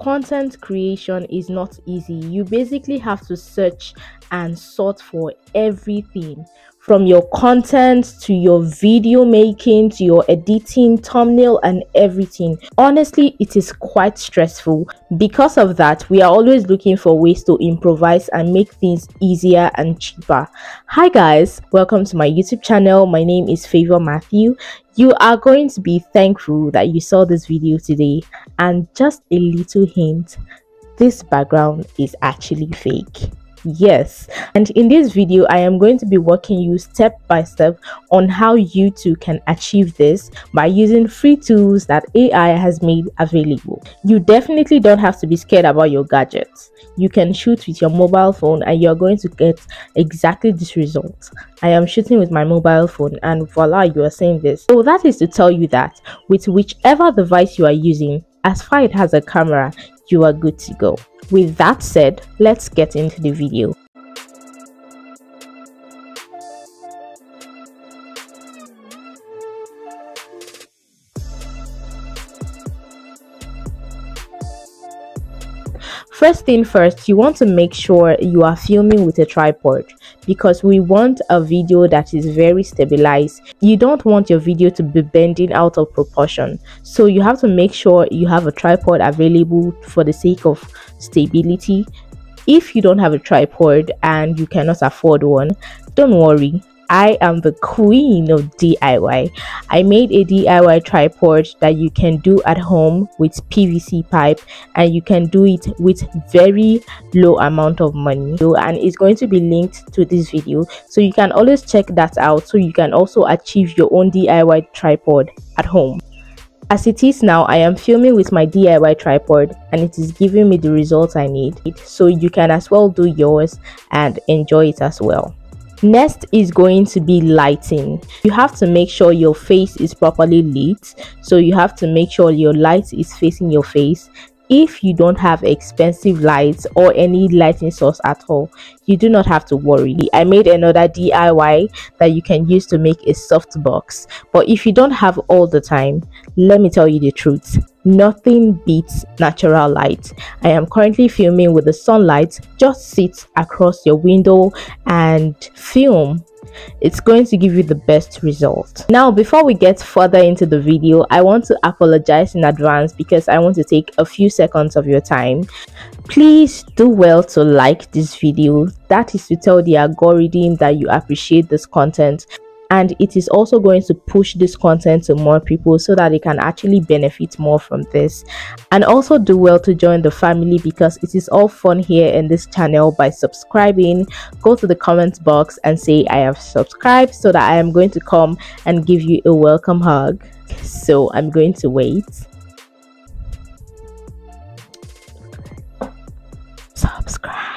content creation is not easy. You basically have to search and sort for everything, from your content to your video making to your editing, thumbnail, and everything. Honestly, it is quite stressful. Because of that, we are always looking for ways to improvise and make things easier and cheaper. Hi guys, welcome to my YouTube channel. My name is Favor Matthew. You are going to be thankful that you saw this video today. And just a little hint, this background is actually fake. Yes, and in this video I am going to be walking you step by step on how you too can achieve this by using free tools that AI has made available. You definitely don't have to be scared about your gadgets. You can shoot with your mobile phone and you're going to get exactly this result. I am shooting with my mobile phone and voila, you are seeing this. So that is to tell you that with whichever device you are using, as far as it has a camera, you are good to go. With that said, let's get into the video. First thing first, you want to make sure you are filming with a tripod because we want a video that is very stabilized. You don't want your video to be bending out of proportion, so you have to make sure you have a tripod available for the sake of stability. If you don't have a tripod and you cannot afford one, don't worry. I am the queen of DIY. I made a DIY tripod that you can do at home with PVC pipe, and you can do it with very low amount of money, and it's going to be linked to this video, so you can always check that out so you can also achieve your own DIY tripod at home. As it is now, I am filming with my DIY tripod and it is giving me the results I need, so you can as well do yours and enjoy it as well. Next is going to be lighting. You have to make sure your face is properly lit, so you have to make sure your light is facing your face. If you don't have expensive lights or any lighting source at all, you do not have to worry. I made another DIY that you can use to make a softbox, but if you don't have all the time, let me tell you the truth, nothing beats natural light. I am currently filming with the sunlight. Just sit across your window and film. It's going to give you the best result. Now, before we get further into the video, I want to apologize in advance because I want to take a few seconds of your time. Please do well to like this video. That is to tell the algorithm that you appreciate this content, and it is also going to push this content to more people so that they can actually benefit more from this. And also do well to join the family because it is all fun here in this channel by subscribing. Go to the comment box and say I have subscribed so that I am going to come and give you a welcome hug. So I'm going to wait. Subscribe.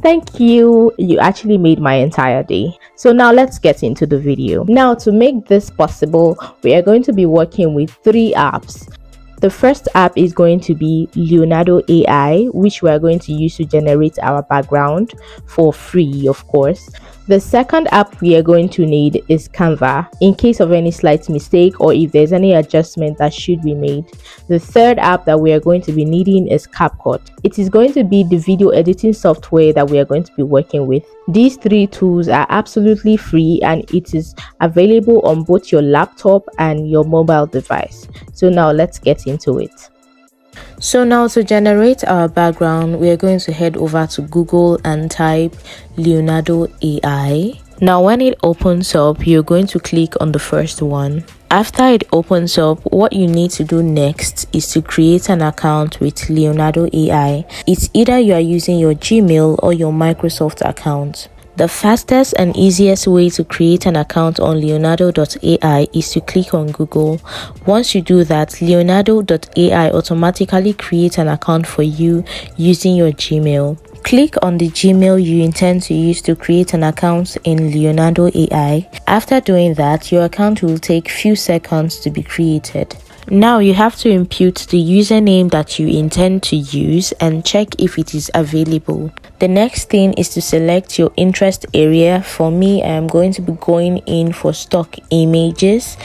Thank you. You actually made my entire day. So now let's get into the video. Now, to make this possible, we are going to be working with 3 apps. The first app is going to be Leonardo.Ai, which we are going to use to generate our background for free, of course. The second app we are going to need is Canva, in case of any slight mistake or if there's any adjustment that should be made. The third app that we are going to be needing is CapCut. It is going to be the video editing software that we are going to be working with. These 3 tools are absolutely free and it is available on both your laptop and your mobile device. So now let's get into it. So now to generate our background, we are going to head over to Google and type Leonardo.Ai. Now when it opens up, you're going to click on the first one. After it opens up, what you need to do next is to create an account with Leonardo.Ai. It's either you are using your Gmail or your Microsoft account. The fastest and easiest way to create an account on Leonardo.Ai is to click on Google. Once you do that, Leonardo.Ai automatically creates an account for you using your Gmail. Click on the Gmail you intend to use to create an account in Leonardo.Ai. After doing that, your account will take few seconds to be created. Now you have to input the username that you intend to use and check if it is available. The next thing is to select your interest area. For me, I am going to be going in for stock images.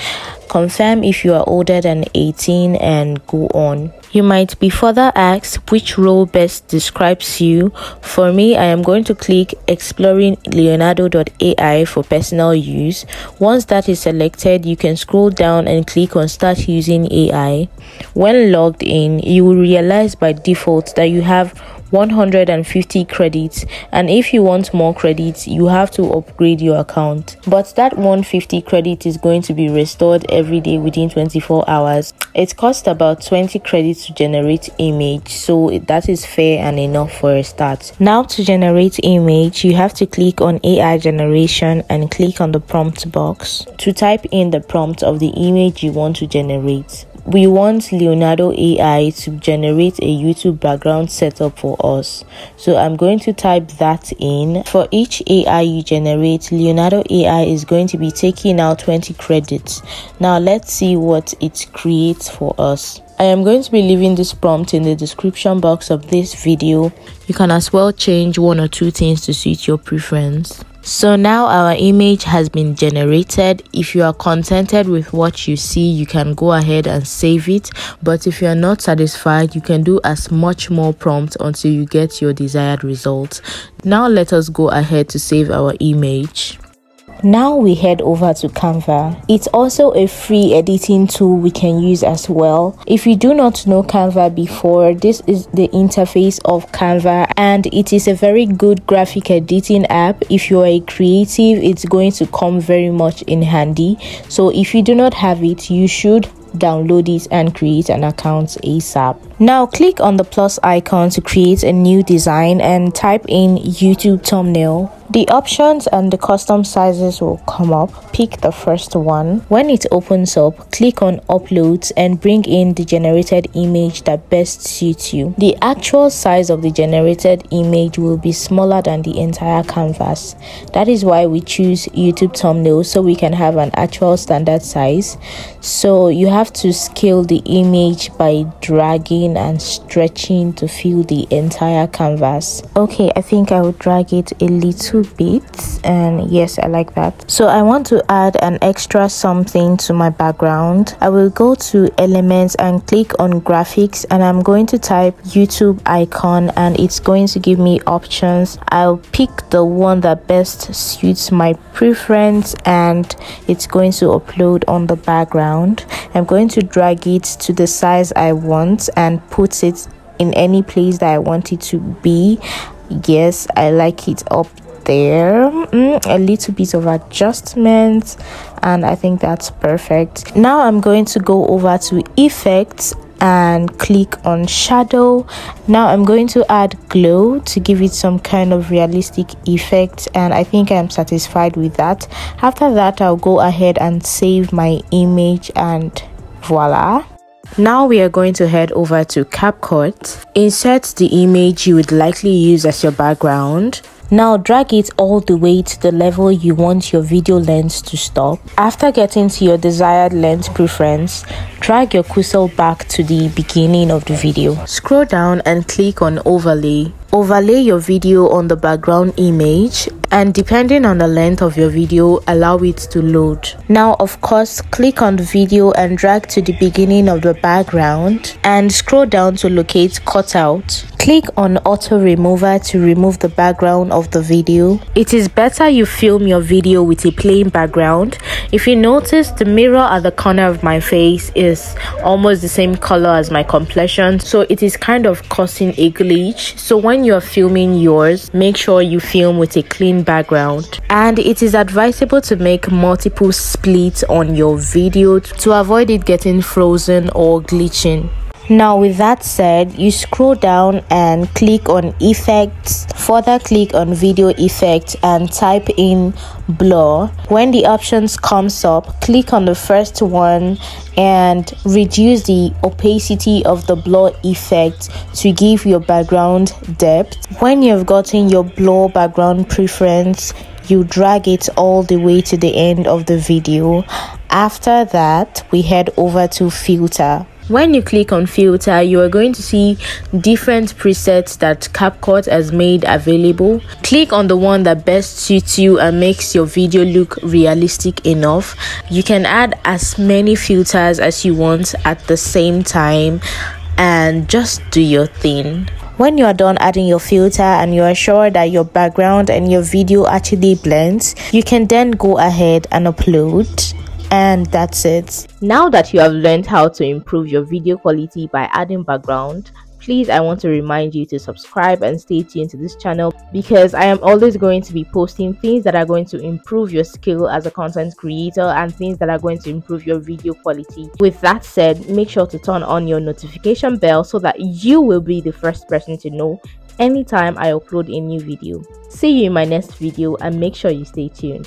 Confirm if you are older than 18 and go on. You might be further asked which role best describes you. For me, I am going to click exploring Leonardo.Ai for personal use. Once that is selected, you can scroll down and click on start using AI. When logged in, you will realize by default that you have 150 credits, and if you want more credits, you have to upgrade your account. But that 150 credit is going to be restored every day within 24 hours. It costs about 20 credits to generate image, so that is fair and enough for a start. Now to generate image, you have to click on AI generation and click on the prompt box to type in the prompt of the image you want to generate. We want Leonardo.Ai to generate a YouTube background setup for us. So I'm going to type that in. For each AI you generate, Leonardo.Ai is going to be taking out 20 credits. Now let's see what it creates for us. I am going to be leaving this prompt in the description box of this video. You can as well change one or two things to suit your preference. So now our image has been generated. If you are contented with what you see, you can go ahead and save it. But if you are not satisfied, you can do as much more prompt until you get your desired result. Now let us go ahead to save our image. Now we head over to Canva. It's also a free editing tool we can use as well. If you do not know Canva before, this is the interface of Canva, and it is a very good graphic editing app. If you are a creative, it's going to come very much in handy. So if you do not have it, you should download it and create an account ASAP. Now click on the plus icon to create a new design and type in YouTube thumbnail. The options and the custom sizes will come up. Pick the first one. When it opens up, click on uploads and bring in the generated image that best suits you. The actual size of the generated image will be smaller than the entire canvas. That is why we choose YouTube thumbnail, so we can have an actual standard size. So you have to scale the image by dragging and stretching to fill the entire canvas. Okay, I think I will drag it a little bit, and yes, I like that. So I want to add an extra something to my background. I will go to elements and click on graphics, and I'm going to type YouTube icon, and it's going to give me options. I'll pick the one that best suits my preference, and it's going to upload on the background. I'm going to drag it to the size I want and put it in any place that I want it to be. Yes, I like it up there. A little bit of adjustment, and I think that's perfect. Now I'm going to go over to effects and click on shadow. Now I'm going to add glow to give it some kind of realistic effect, and I think I'm satisfied with that. After that, I'll go ahead and save my image, and voila. Now we are going to head over to CapCut. Insert the image you would likely use as your background. Now drag it all the way to the level you want your video length to stop. After getting to your desired length preference, drag your cursor back to the beginning of the video. Scroll down and click on overlay. Overlay your video on the background image, and depending on the length of your video, allow it to load. Now of course, click on the video and drag to the beginning of the background and scroll down to locate cutout. Click on auto remover to remove the background of the video. It is better you film your video with a plain background. If you notice, the mirror at the corner of my face is almost the same color as my complexion, so it is kind of causing a glitch. So when you are filming yours, make sure you film with a clean background. And it is advisable to make multiple splits on your video to avoid it getting frozen or glitching. Now with that said, you scroll down and click on effects, further click on video effect and type in blur. When the options comes up, click on the first one and reduce the opacity of the blur effect to give your background depth. When you've gotten your blur background preference, you drag it all the way to the end of the video. After that, we head over to filter. When you click on filter, you are going to see different presets that CapCut has made available. Click on the one that best suits you and makes your video look realistic enough. You can add as many filters as you want at the same time and just do your thing. When you are done adding your filter and you are sure that your background and your video actually blends, you can then go ahead and upload. And that's it. Now that you have learned how to improve your video quality by adding background, please, I want to remind you to subscribe and stay tuned to this channel, because I am always going to be posting things that are going to improve your skill as a content creator and things that are going to improve your video quality. With that said, make sure to turn on your notification bell so that you will be the first person to know anytime I upload a new video. See you in my next video and make sure you stay tuned.